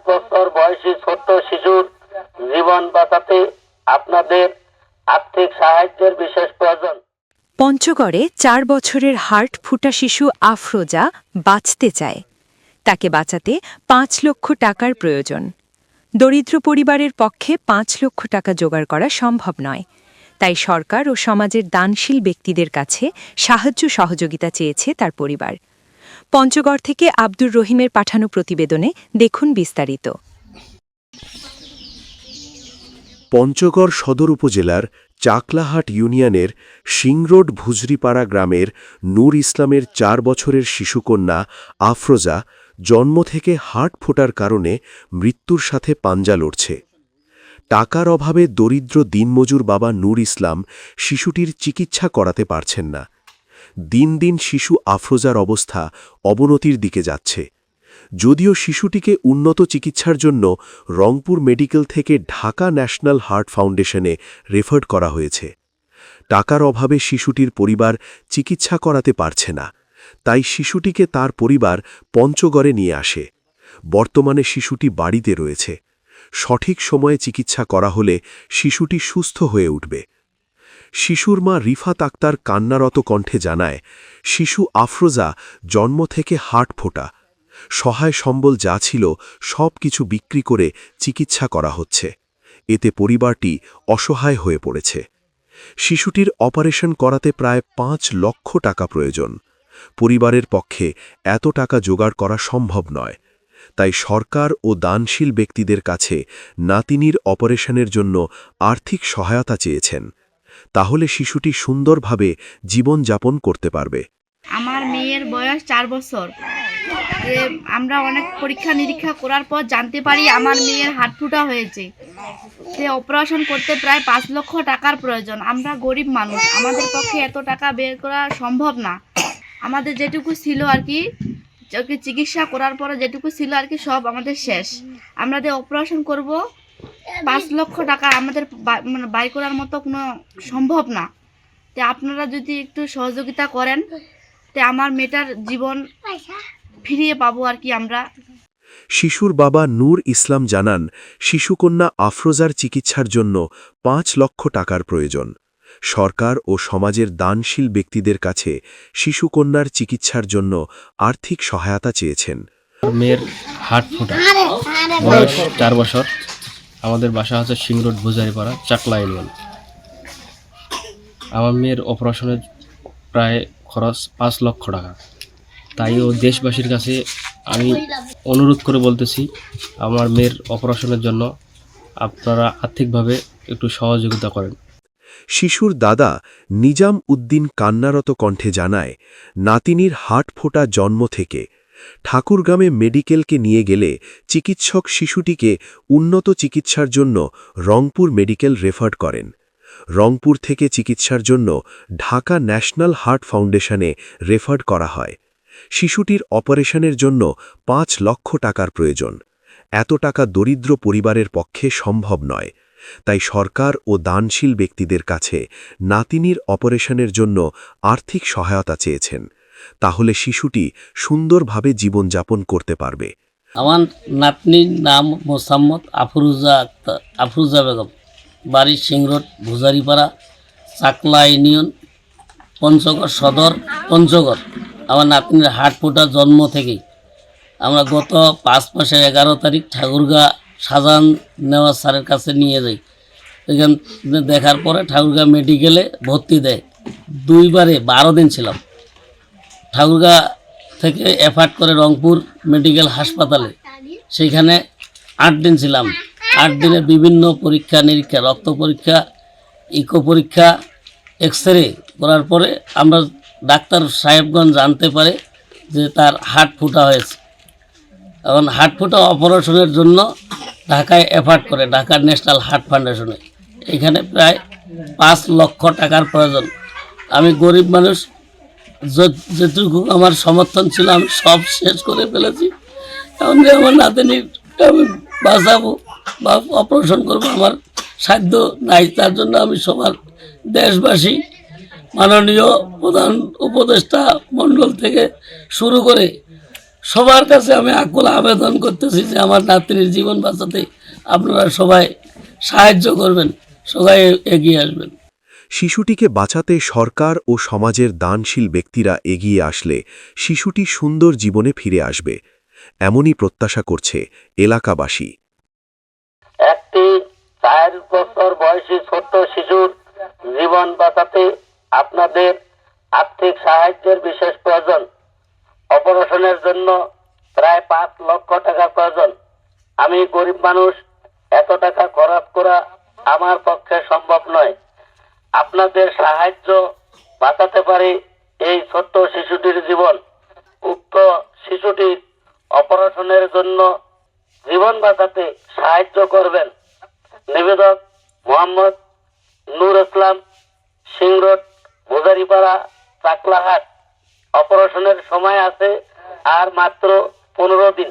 বছর বয়সী ছোট্ট শিশুর জীবন বাঁচাতে আপনাদের আর্থিক সাহায্যের বিশেষ প্রয়োজন। পঞ্চগড়ে ৪ বছরের হার্ট ফুটা শিশু আফরোজা বাঁচতে চায়। তাকে বাঁচাতে ৫ লক্ষ টাকার প্রয়োজন। দরিদ্র পরিবারের পক্ষে ৫ লক্ষ টাকা জোগাড় করা সম্ভব নয়। তাই সরকার ও সমাজের দানশীল ব্যক্তিদের কাছে সাহায্য সহযোগিতা চেয়েছে তার পরিবার। পঞ্চগড় থেকে আব্দুর রহিমের পাঠানো প্রতিবেদনে দেখুন বিস্তারিত। পঞ্চগড় সদর উপজেলার চাকলাহাট ইউনিয়নের সিংরোড ভুজরিপাড়া গ্রামের নূর ইসলামের ৪ বছরের শিশুকন্যা আফরোজা জন্ম থেকে হার্ট ফোটার কারণে মৃত্যুর সাথে পাঞ্জা লড়ছে। টাকার অভাবে দরিদ্র দিনমজুর বাবা নূর ইসলাম শিশুটির চিকিৎসা করাতে পারছেন না। দিন দিন শিশু আফরোজার অবস্থা অবনতির দিকে যাচ্ছে। যদিও শিশুটিকে উন্নত চিকিৎসার জন্য রংপুর মেডিকেল থেকে ঢাকা ন্যাশনাল হার্ট ফাউন্ডেশনে রেফার করা হয়েছে, টাকার অভাবে শিশুটির পরিবার চিকিৎসা করাতে পারছে না। তাই শিশুটিকে তার পরিবার পঞ্চগড়ে নিয়ে আসে। বর্তমানে শিশুটি বাড়িতে রয়েছে। সঠিক সময়ে চিকিৎসা করা হলে শিশুটি সুস্থ হয়ে উঠবে। শিশুর মা রিফাত আক্তার কান্নারত কণ্ঠে জানায়, শিশু আফরোজা জন্ম থেকে হার্ট ফোটা। সহায় সম্বল যা ছিল সব কিছু বিক্রি করে চিকিৎসা করা হচ্ছে। এতে পরিবারটি অসহায় হয়ে পড়েছে। শিশুটির অপারেশন করাতে প্রায় ৫ লক্ষ টাকা প্রয়োজন। পরিবারের পক্ষে এত টাকা জোগাড় করা সম্ভব নয়। তাই সরকার ও দানশীল ব্যক্তিদের কাছে নাতিনির অপারেশনের জন্য আর্থিক সহায়তা চেয়েছেন। তাহলে শিশুটি সুন্দরভাবে জীবনযাপন করতে পারবে। আমার মেয়ের বয়স ৪ বছর। আমরা অনেক পরীক্ষা নিরীক্ষা করার পর জানতে পারি আমার মেয়ের হার্ট ফুটা হয়েছে। সে অপারেশন করতে প্রায় ৫ লক্ষ টাকার প্রয়োজন। আমরা গরিব মানুষ, আমাদের পক্ষে এত টাকা বের করা সম্ভব না। আমাদের যেটুকু ছিল আর কি, চিকিৎসা করার পরে যেটুকু ছিল আর কি সব আমাদের শেষ। আমরা যে অপারেশন করব ৫ লক্ষ টাকা আমাদের মানে বাই করার মতো কোনো সম্ভব না। তো আপনারা যদি একটু সহযোগিতা করেন তো আমার মেয়েটার জীবন ফিরিয়ে পাবো আর কি আমরা। শিশুর বাবা নূর ইসলাম জানান, শিশুকন্যা আফরোজার চিকিৎসার জন্য ৫ লক্ষ টাকার প্রয়োজন। সরকার ও সমাজের দানশীল ব্যক্তিদের কাছে শিশুকন্যার চিকিৎসার জন্য আর্থিক সহায়তা চেয়েছেন। মেয়ের হার্ট ফোটা, বয়স ৪ বছর। আমাদের বাসা হচ্ছে সিংরোড ভুজারিপাড়া, চাকলা ইউনিয়ন। আমার মেয়ের অপারেশনের প্রায় খরচ ৫ লক্ষ টাকা। তাই ও দেশবাসীর কাছে আমি অনুরোধ করে বলতেছি, আমার মেয়ের অপারেশনের জন্য আপনারা আর্থিকভাবে একটু সহযোগিতা করেন। শিশুর দাদা নিজাম উদ্দিন কান্নারত কণ্ঠে জানায়, নাতিনির হার্ট ফোটা জন্ম থেকে। ঠাকুরগামে মেডিকেলকে নিয়ে গেলে চিকিৎসক শিশুটিকে উন্নত চিকিৎসার জন্য রংপুর মেডিকেল রেফার করেন। রংপুর থেকে চিকিৎসার জন্য ঢাকা ন্যাশনাল হার্ট ফাউন্ডেশনে রেফার করা হয়। শিশুটির অপারেশনের জন্য ৫ লক্ষ টাকার প্রয়োজন। এত টাকা দরিদ্র পরিবারের পক্ষে সম্ভব নয়। তাই সরকার ও দানশীল ব্যক্তিদের কাছে নাতিনির অপারেশনের জন্য আর্থিক সহায়তা চেয়েছেন। তাহলে শিশুটি সুন্দরভাবে জীবনযাপন করতে পারবে। আমার নাতনির নাম মোসাম্মদ আফরোজা বেগম, বাড়ি সিংরোড ভুজারিপাড়া, চাকলা ইউনিয়ন, পঞ্চগড় সদর, পঞ্চগড়। আমার নাতনির হার্ট ফোটা জন্ম থেকেই। আমরা গত ৫ মাসের ১১ তারিখ ঠাকুরগা শাহজাহান নেওয়াজ স্যারের কাছে নিয়ে যাই। এখান দেখার পরে ঠাকুরগা মেডিকেলে ভর্তি দেয়। ২ বারে ১২ দিন ছিলাম। ঠাকুরগা থেকে এফার্ট করে রংপুর মেডিকেল হাসপাতালে, সেইখানে ৮ দিন ছিলাম। ৮ দিনে বিভিন্ন পরীক্ষা নিরীক্ষা, রক্ত পরীক্ষা, ইকো পরীক্ষা, এক্সরে করার পরে আমরা ডাক্তার সাহেবগঞ্জ জানতে পারে যে তার হার্ট ফুটা হয়েছে। এখন হার্ট ফুটা অপারেশনের জন্য ঢাকায় এফার্ট করে, ঢাকা ন্যাশনাল হার্ট ফাউন্ডেশনে। এখানে প্রায় ৫ লক্ষ টাকার প্রয়োজন। আমি গরিব মানুষ, যেটুকু আমার সমর্থন ছিল আমি সব শেষ করে ফেলেছি। এখন যে আমার নাতিনির আমি বাঁচাবো বা অপারেশন করবো আমার সাধ্য নাই। তার জন্য আমি সবার দেশবাসী, মাননীয় প্রধান উপদেষ্টা মণ্ডল থেকে শুরু করে সবার কাছে আমি আকুল আবেদন করতেছি যে আমার নাতনির জীবন বাঁচাতে আপনারা সবাই সাহায্য করবেন, সবাই এগিয়ে আসবেন। শিশুটিকে বাঁচাতে সরকার ও সমাজের দানশীল ব্যক্তিরা এগিয়ে আসলে শিশুটি সুন্দর জীবনে ফিরে আসবে, এমনই প্রত্যাশা করছে এলাকাবাসী। একটি 4 বছর বয়সী ছোট্ট শিশুর জীবন বাঁচাতে আপনাদের আর্থিক সাহায্যের বিশেষ প্রয়োজন। অপারেশনের জন্য প্রায় 5 লক্ষ টাকা প্রয়োজন। আমি গরিব মানুষ, এত টাকা খরচ করা আমার পক্ষে সম্ভব নয়। আপনাদের সাহায্য বাঁচাতে পারে এই ছোট্ট শিশুটির জীবন। উক্ত শিশুটির অপারেশনের জন্য জীবন বাঁচাতে সাহায্য করবেন। নিবেদক মোহাম্মদ নূর ইসলাম, সিংরোড, ভুজারিপাড়া, চাকলাহাট। অপারেশনের সময় আছে আর মাত্র 15 দিন।